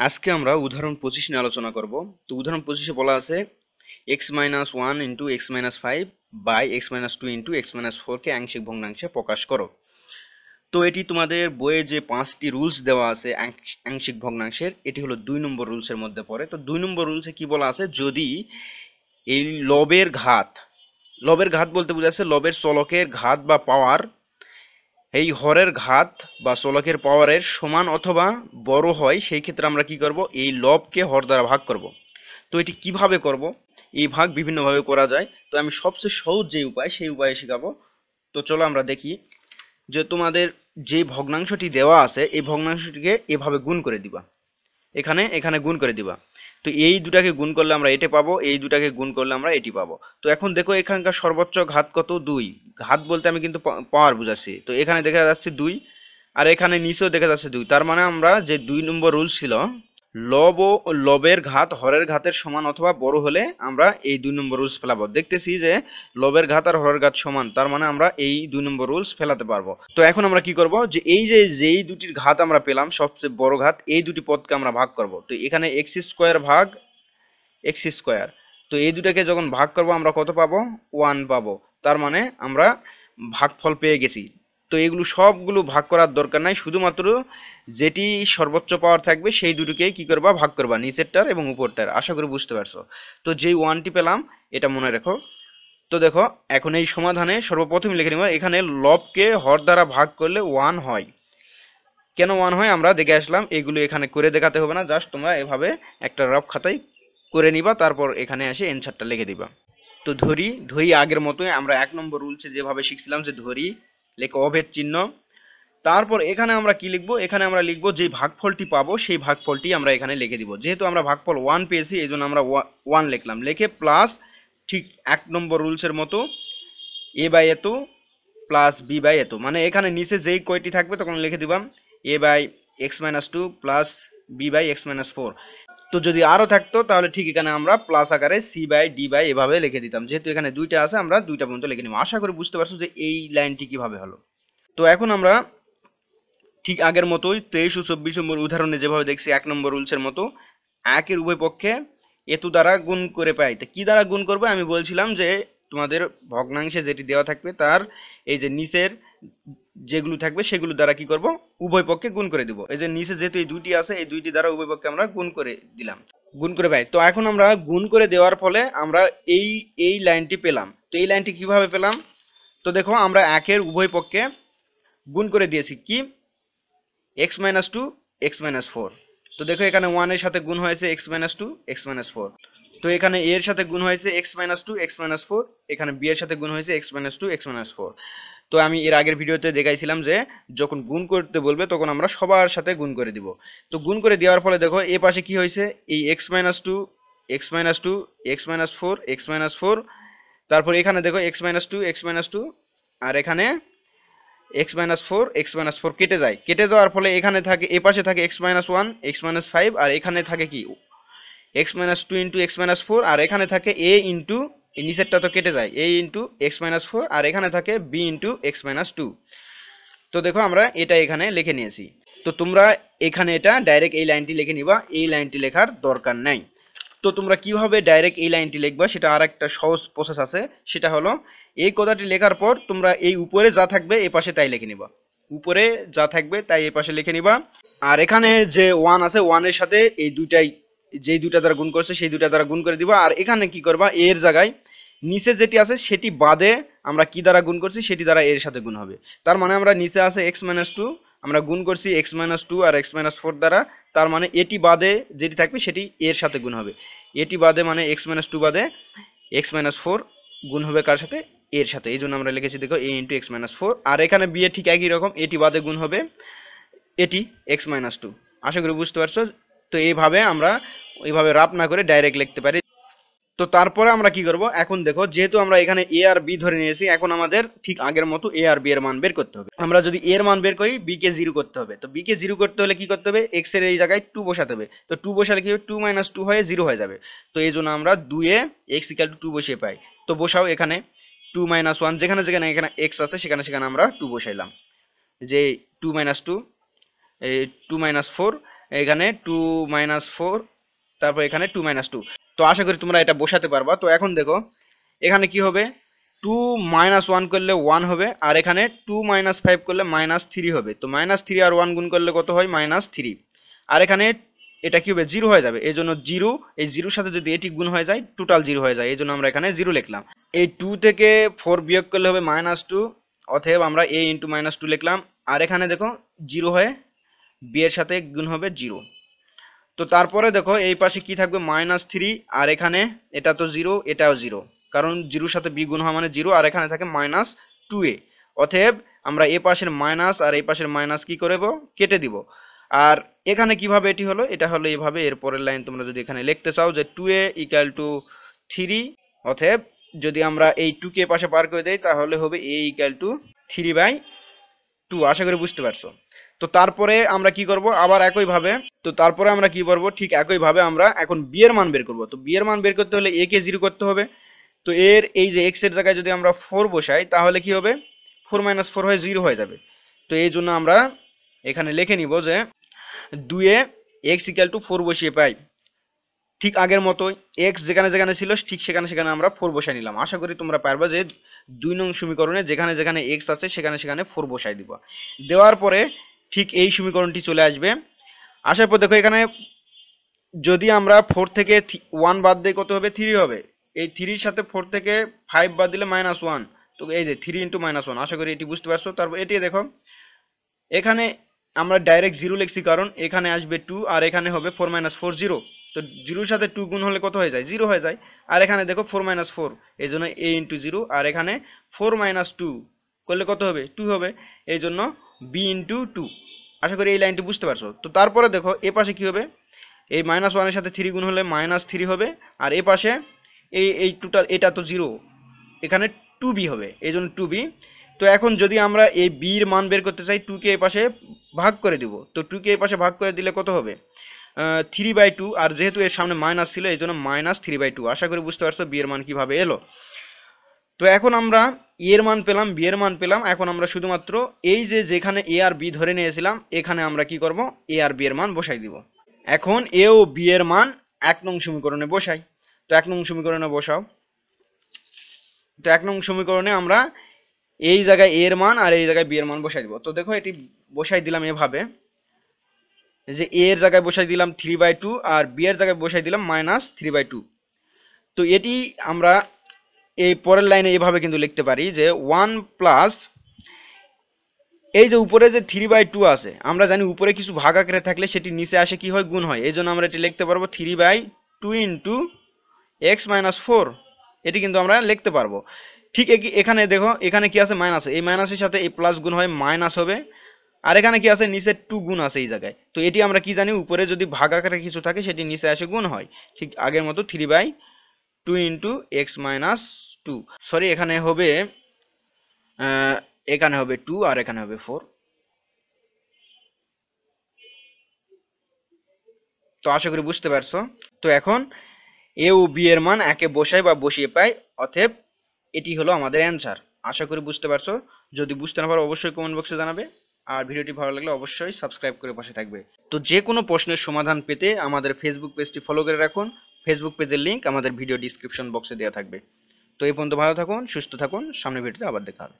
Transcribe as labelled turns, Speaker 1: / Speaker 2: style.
Speaker 1: আজকে আমরা উদাহরণ 25 নিয়ে আলোচনা করব। তো উদাহরণ 25 বলা আছে x-1 into x-5 by x-2 into x-4 কে আংশিক ভগ্নাংশে প্রকাশ করো। তো এটি তোমাদের বইয়ে যে 5টি রুলস দেওয়া আছে আংশিক ভগ্নাংশের, এটি হলো 2 নম্বর রুলসের মধ্যে পড়ে। তো 2 নম্বর রুলসে কি বলা আছে, যদি এই লবের ঘাত বলতে বোঝাচ্ছে লবের চলকের ঘাত বা পাওয়ার এই হরের ঘাত বা চলকের পাওয়ারের সমান অথবা বড় হয়, সেই ক্ষেত্রে আমরা কি করব, এই লবকে হর দ্বারা ভাগ করব। তো এটি কিভাবে করব, এই ভাগ বিভিন্নভাবে করা যায়। তো আমি সবচেয়ে সহজ যে উপায় সেই উপায়ে শেখাবো। তো চলো আমরা দেখি যে তোমাদের যে ভগ্নাংশটি দেওয়া আছে এই ভগ্নাংশটিকে এভাবে গুণ করে দিবা, এখানে এখানে গুণ করে দিবা। তো এই দুটাকে গুণ করলে আমরা এটি পাবো, এই দুটাকে গুণ করলে আমরা এটি পাবো। তো এখন দেখো এখানকার সর্বোচ্চ ঘাত কত, 2। ঘাত বলতে আমি কিন্তু পাওয়ার বুঝাচ্ছি। তো এখানে দেখা যাচ্ছে 2, আর এখানে নিচেও দেখা যাচ্ছে 2। তার মানে আমরা যে 2 নম্বর রুল ছিল, লবের ঘাত হরের ঘাতের সমান অথবা বড় হলে আমরা এই 2 নম্বর রুলস ফেলাবো। দেখতেছি যে লবের ঘাত আর হরের ঘাত সমান, তার মানে আমরা এই 2 নম্বর রুলস ফেলাতে পারবো। তো এখন আমরা কি করব, যে এই যে যেই দুটির ঘাত আমরা পেলাম সবচেয়ে বড় ঘাত, এই দুটি পদকে আমরা ভাগ করব। তো এখানে এক্স স্কোয়ার ভাগ এক্স স্কোয়ার, তো এই দুটাকে যখন ভাগ করব আমরা কত পাবো, 1 পাবো। তার মানে আমরা ভাগফল পেয়ে গেছি। তো এগুলো সবগুলো ভাগ করার দরকার নাই, শুধুমাত্র যেটি সর্বোচ্চ পাওয়ার থাকবে সেই দুটোকে কি করবা, ভাগ করবা, নিচেরটার এবং উপরটার। আশা করি বুঝতে পারছো। তো যেই 1টি পেলাম এটা মনে রাখো। তো দেখো এখন এই সমাধানে সর্বপ্রথম লিখে নিব, এখানে লবকে হর দ্বারা ভাগ করলে 1 হয়। কেন 1 হয় আমরা দেখে আসলাম, এগুলো এখানে করে দেখাতে হবে না, জাস্ট তোমরা এভাবে একটা রাফ খাতায় করে নিবা, তারপর এখানে এসে অ্যানসারটা লিখে দিবা। তো ধরি আগের মতোই আমরা 1 নম্বর রুলসে যেভাবে শিখছিলাম, যে ধরি লেখো অভেদ চিহ্ন। তারপর এখানে আমরা কি লিখবো, এখানে আমরা লিখবো যে ভাগফলটি পাবো সেই ভাগফলটি আমরা এখানে লিখে দিব। যেহেতু আমরা ভাগফল 1 পেয়েছি এই জন্য আমরা 1 লিখলাম, লিখে প্লাস ঠিক 1 নম্বর রুলসের মতো a বাই এত প্লাস b বাই এত, মানে এখানে নিচে যেই কয়টি থাকবে তখন লিখে দিবাম a by x-2 plus b by x-4। তো যদি আরো থাকতো তাহলে ঠিক এখানে আমরা প্লাস আকারে c বাই d বাই এভাবে লিখে দিতাম। যেহেতু এখানে দুইটা আছে আমরা দুইটা পর্যন্ত লিখে নিব। আশা করি বুঝতে পারছো যে এই লাইনটি কিভাবে হলো। তো এখন আমরা ঠিক আগের মতোই 23 ও 24 নম্বর উদাহরণে যেভাবে দেখছি 1 নম্বর রুলসের মতো একের উভয় পক্ষে এত দ্বারা গুণ করে পাই। তো কি দ্বারা গুণ করবে, আমি বলছিলাম যে তোমাদের ভগ্নাংশে যেটি দেওয়া থাকবে তার এই যে নিচের যেগুলো থাকবে সেগুলো দ্বারা কি করব, উভয় পক্ষে গুণ করে দিব। এই যে নিচে যেহেতু এই দুইটি আছে এই দুইটি দ্বারা উভয় পক্ষে আমরা গুণ করে দিলাম, গুণ করে পাই। তো এখন আমরা গুণ করে দেওয়ার ফলে আমরা এই লাইনটি পেলাম। তো এই লাইনটি কিভাবে পেলাম, তো দেখো আমরা একের উভয় পক্ষে গুণ করে দিয়েছি কি, x-2 x-4। তো দেখো এখানে 1 এর সাথে গুণ হয়েছে x-2 x-4, তো এখানে a এর সাথে গুণ হয়েছে x-2 x-4, এখানে b এর সাথে গুণ হয়েছে x-2 x-4। তো আমি এর আগের ভিডিওতে দেখাইছিলাম যে যখন গুণ করতে বলবে তখন আমরা সবার সাথে গুণ করে দিব। তো গুণ করে দেওয়ার ফলে দেখো এ পাশে কি হয়েছে, এই x-2 x-2 x-4 x-4, তারপর এখানে দেখো x-2 x-2, আর এখানে x-4 x-4 কেটে যায়, কেটে যাওয়ার ফলে এখানে থাকে এ পাশে থাকে x-1 x-5, আর এখানে থাকে কি x-2 ইন্টু x-4, আর এখানে থাকে a ইন্টু এই নিচেরটা তো কেটে যায় a ইন্টু x-4, আর এখানে থাকে b ইন্টু x-2। তো দেখো আমরা এটা এখানে লিখে নিয়েছি। তো তোমরা এখানে এটা ডাইরেক্ট এই লাইনটি লিখে নিবা, এই লাইনটি লেখার দরকার নাই। তো তোমরা কিভাবে ডাইরেক্ট এই লাইনটি লিখবা সেটা আর একটা সহজ প্রসেস আছে, সেটা হলো এই কথাটি লেখার পর তোমরা এই উপরে যা থাকবে এ পাশে তাই লিখে নিবা, উপরে যা থাকবে তাই এ পাশে লিখে নিবা। আর এখানে যে 1 আছে 1 এর সাথে এই দুইটাই যেই দুইটা দ্বারা গুণ করছে সেই দুইটা দ্বারা গুণ করে দিবা। আর এখানে কি করবা, এর জায়গায় নিচে যেটি আছে সেটি বাদে আমরা কি দ্বারা গুণ করছি সেটি দ্বারা এর সাথে গুণ হবে। তার মানে আমরা নিচে আছে x-2 আমরা গুণ করছি x-2 আর x-4 দ্বারা, তার মানে এটি বাদে যেটি থাকবে সেটি এর সাথে গুণ হবে। এটি বাদে মানে x-2 বাদে x-4 গুণ হবে কার সাথে, এর সাথে। এই জন্য আমরা লিখেছি দেখো a ইন্টু x-4। আর এখানে b এ ঠিক একই রকম, এটি বাদে গুণ হবে এটি x-2। আশা করি বুঝতে পারছো। তো এইভাবে আমরা এইভাবে রাপ না করে ডাইরেক্ট লিখতে পারি। তো তারপরে আমরা কি করব, এখন দেখো যেহেতু আমরা এখানে a আর b ধরে নিয়েছি, এখন আমাদের ঠিক আগের মতো a আর b এর মান বের করতে হবে। আমরা যদি a এর মান বের করি b কে 0 করতে হবে। তো b কে 0 করতে হলে কি করতে হবে, x এর এই জায়গায় 2 বসাতে হবে। তো 2 বসালে কি হবে, 2 - 2 হয়ে 0 হয়ে যাবে। তো এই জন্য আমরা 2 এ x = 2 বসিয়ে পাই। তো বসাও এখানে 2 - 1, যেখানে যেখানে এখানে x আছে সেখানে সেখানে আমরা 2 বসাইলাম। যে 2 - 2 এই 2 - 4 এখানে 2 - 4, তারপর এখানে 2 - 2। তো আশা করি তোমরা এটা বসাতে পারবা। তো এখন দেখো এখানে কি হবে, 2 - 1 করলে 1 হবে, আর এখানে 2 - 5 করলে -3 হবে। তো -3 আর 1 গুণ করলে কত হয়, -3। আর এখানে এটা কি হবে, 0 হয়ে যাবে, এই জন্য 0, এই 0-র সাথে যদি এটি গুণ হয়ে যায় টোটাল 0 হয়ে যায়, এই জন্য আমরা এখানে 0 লিখলাম। এই 2 থেকে 4 বিয়োগ করলে হবে -2, অতএব আমরা a × -2 লিখলাম। আর এখানে দেখো 0 হয়ে b এর সাথে গুণ হবে 0। তো তারপরে দেখো এই পাশে কি থাকবে, -3, আর এখানে এটা তো 0, এটাও 0, কারণ 0-র সাথে b গুণ হওয়া মানে 0, আর এখানে থাকে -2a। অতএব আমরা এ পাশের মাইনাস আর এই পাশের মাইনাস কি করব, কেটে দিব। আর এখানে কিভাবে এটি হলো, এটা হলো এইভাবে। এর পরের লাইন তোমরা যদি এখানে লিখতে চাও যে 2a = 3, অতএব যদি আমরা এই 2 কে পাশে পার করে দেই তাহলে হবে a = 3/2। আশা করি বুঝতে পারছো। তো তারপরে আমরা কি করব, আবার একইভাবে, তো তারপরে আমরা কি করব, ঠিক একইভাবে আমরা এখন b এর মান বের করব। তো b এর মান বের করতে হলে a কে 0 করতে হবে। তো এর এই যে x এর জায়গায় যদি আমরা 4 বসাই তাহলে কি হবে, 4 - 4 হয়ে 0 হয়ে যাবে। তো এই জন্য আমরা এখানে লিখে নিব যে 2a x = 4 বসিয়ে পাই। ঠিক আগের মতোই x যেখানে যেখানে ছিল ঠিক সেখানে সেখানে আমরা 4 বসাই নিলাম। আশা করি তোমরা পারবা যে 2 নং সমীকরণে যেখানে যেখানে x আছে সেখানে সেখানে 4 বসাই দিবা। দেওয়ার পরে ঠিক এই সমীকরণটি চলে আসবে। আসার পর দেখো এখানে যদি আমরা 4 থেকে 1 বাদ দিই কত হবে, 3 হবে। এই 3-র সাথে 4 থেকে 5 বাদ দিলে -1। তো এই যে 3 × -1, আশা করি এটি বুঝতে পারছো। তারপর এটি দেখো এখানে আমরা ডাইরেক্ট 0 লিখছি কারণ এখানে আসবে 2 আর এখানে হবে 4 - 4 0। তো 0-র সাথে 2 গুণ হলে কত হয়ে যায়, 0 হয়ে যায়। আর এখানে দেখো 4 - 4, এই জন্য a × 0, আর এখানে 4 - 2 করলে কত হবে, 2 হবে, এই জন্য b × 2। আশা করি এই লাইনটি বুঝতে পারছো। তো তারপরে দেখো এ পাশে কি হবে, এই -1 এর সাথে 3 গুণ হলে -3 হবে, আর এ পাশে এই টোটাল এটা তো 0, এখানে 2b হবে, এই জন্য 2b। তো এখন যদি আমরা এই b এর মান বের করতে চাই, 2 কে এই পাশে ভাগ করে দিব। তো 2 কে এই পাশে ভাগ করে দিলে কত হবে, 3/2, আর যেহেতু এর সামনে মাইনাস ছিল এই জন্য -3/2। আশা করি বুঝতে পারছো b এর মান কিভাবে এলো। তো এখন আমরা a এর মান পেলাম, b এর মান পেলাম। এখন আমরা শুধুমাত্র এই যে যেখানে a আর b ধরে নিয়েছিলাম এখানে আমরা কি করব, a আর b এর মান বসাই দিব। এখন a ও b এর মান 1 নং সমীকরণে বসাই। তো 1 নং সমীকরণে বসাও। তো 1 নং সমীকরণে আমরা এই জায়গায় a এর মান আর এই জায়গায় b এর মান বসাই দিব। তো দেখো এটি বসাই দিলাম এভাবে যে a এর জায়গায় বসাই দিলাম 3/2 আর b এর জায়গায় বসাই দিলাম -3/2। তো এটি আমরা এই পরের লাইনে এভাবে কিন্তু লিখতে পারি যে 1 প্লাস এই যে উপরে যে 3/2 আছে, আমরা জানি উপরে কিছু ভাগ আকারে থাকলে সেটি নিচে আসে কি হয়, গুণ হয়। এই জন্য আমরা এটি লিখতে পারবো 3/2 × x - 4। এটি কিন্তু আমরা লিখতে পারবো। ঠিক এখানে দেখো এখানে কি আছে, মাইনাস, এই মাইনাসের সাথে এই প্লাস গুণ হয় মাইনাস হবে, আর এখানে কি আছে, নিচে 2 গুণ আছে এই জায়গায়। তো এটি আমরা কি জানি, উপরে যদি ভাগ আকারে কিছু থাকে সেটি নিচে আসে গুণ হয়। ঠিক আগের মতো 3/2 × x - 2, সরি এখানে হবে 2 আর এখানে হবে 4। তো আশা করি বুঝতে পারছো। তো এখন a ও b এর মান একে বসাই বা বসিয়ে পাই, অতএব এটি হলো আমাদের অ্যান্সার। আশা করি বুঝতে পারছো। যদি বুঝতে না পারো অবশ্যই কমেন্ট বক্সে জানাবে, আর ভিডিওটি ভালো লাগলে অবশ্যই সাবস্ক্রাইব করে পাশে থাকবে। তো যে কোনো প্রশ্নের সমাধান পেতে আমাদের ফেসবুক পেজটি ফলো করে রাখুন। ফেসবুক পেজের লিংক আমাদের ভিডিও ডিসক্রিপশন বক্সে দেওয়া থাকবে। তো এই পর্যন্ত ভালো থাকুন, সুস্থ থাকুন, সামনের ভিডিওতে আবার দেখা হবে।